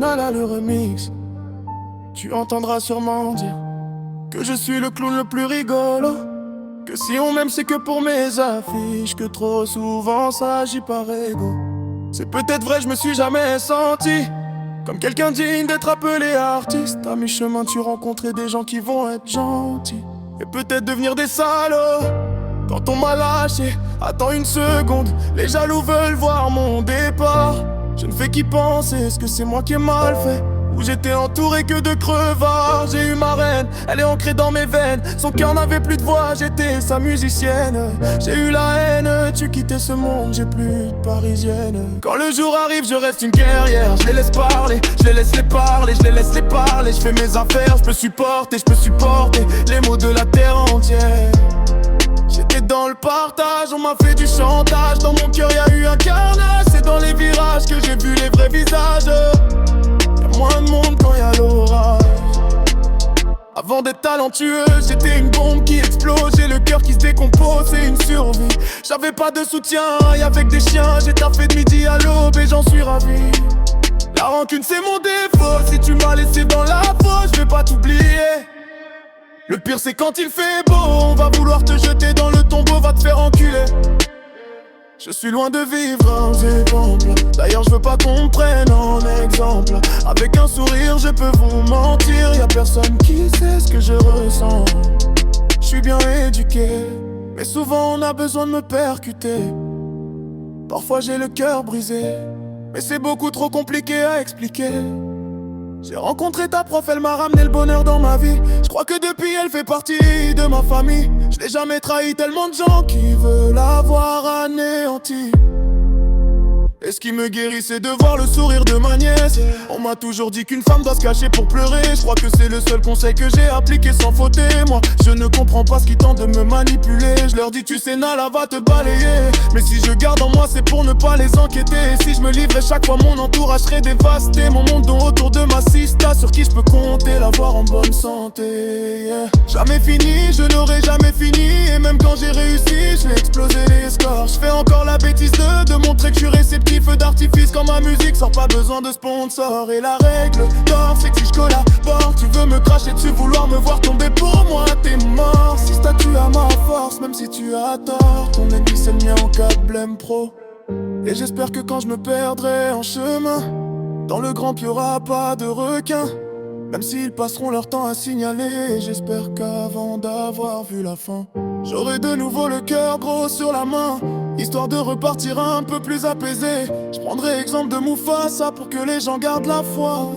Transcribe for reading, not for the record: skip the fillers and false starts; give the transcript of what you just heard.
Nala le remix. Tu entendras sûrement dire que je suis le clown le plus rigolo, que si on m'aime c'est que pour mes affiches, que trop souvent ça agit par ego. C'est peut-être vrai, je me suis jamais senti comme quelqu'un digne d'être appelé artiste. À mi-chemin tu rencontrais des gens qui vont être gentils et peut-être devenir des salauds. Quand on m'a lâché, attends une seconde, les jaloux veulent voir mon départ. Je ne fais qu'y penser, est-ce que c'est moi qui ai mal fait? Où j'étais entouré que de crevards. J'ai eu ma reine, elle est ancrée dans mes veines. Son cœur n'avait plus de voix, j'étais sa musicienne. J'ai eu la haine, tu quittais ce monde, j'ai plus de parisienne. Quand le jour arrive, je reste une guerrière. Je les laisse parler, je les laisse les parler, je les laisse les parler. Je fais mes affaires, je peux supporter les mots de la terre entière. J'étais dans le partage, on m'a fait du chantage. Dans mon cœur y'a eu un carnage. C'est dans les virages que j'ai vu les vrais visages. Y'a moins de monde quand y'a l'orage. Avant d'être talentueux, j'étais une bombe qui explose. J'ai le cœur qui se décompose, c'est une survie. J'avais pas de soutien, et avec des chiens j'ai taffé de midi à l'aube et j'en suis ravi. La rancune c'est mon défaut, si tu m'as laissé dans la fosse, je vais pas t'oublier. Le pire c'est quand il fait beau, on va vouloir te jeter dans le tombeau, va te faire enculer. Je suis loin de vivre un exemple. D'ailleurs je veux pas qu'on me prenne en exemple. Avec un sourire je peux vous mentir, y'a personne qui sait ce que je ressens. Je suis bien éduqué, mais souvent on a besoin de me percuter. Parfois j'ai le cœur brisé, mais c'est beaucoup trop compliqué à expliquer. J'ai rencontré ta prof, elle m'a ramené le bonheur dans ma vie. Je crois que depuis elle fait partie de ma famille. Je l'ai jamais trahi, tellement de gens qui veulent l'avoir anéanti. Et ce qui me guérit c'est de voir le sourire de ma nièce. On m'a toujours dit qu'une femme doit se cacher pour pleurer. Je crois que c'est le seul conseil que j'ai appliqué sans fauter. Moi je ne comprends pas ce qui tente de me manipuler. Je leur dis tu sais Nala va te balayer. Mais si je garde en moi c'est pour ne pas les enquêter. Et si je me livrais chaque fois mon entourage serait dévasté. Mon monde dont autour de ma sista, sur qui je peux compter, la voir en bonne santé, yeah. Jamais fini, je n'aurai jamais fini. Et même quand j'ai réussi, je vais exploser les scores. Je fais encore la bêtise de montrer que je suis réceptif. Feu d'artifice quand ma musique sort, pas besoin de sponsor. Et la règle d'or c'est que si je collabore, tu veux me cracher dessus, vouloir me voir tomber, pour moi t'es mort. Si statue à ma force, même si tu as tort, ton ennemi c'est le mien en cas de blême pro. Et j'espère que quand je me perdrai en chemin, dans le grand y'aura pas de requins. Même s'ils passeront leur temps à signaler, j'espère qu'avant d'avoir vu la fin, j'aurai de nouveau le cœur gros sur la main, histoire de repartir un peu plus apaisé. Je prendrai exemple de Mufasa pour que les gens gardent la foi.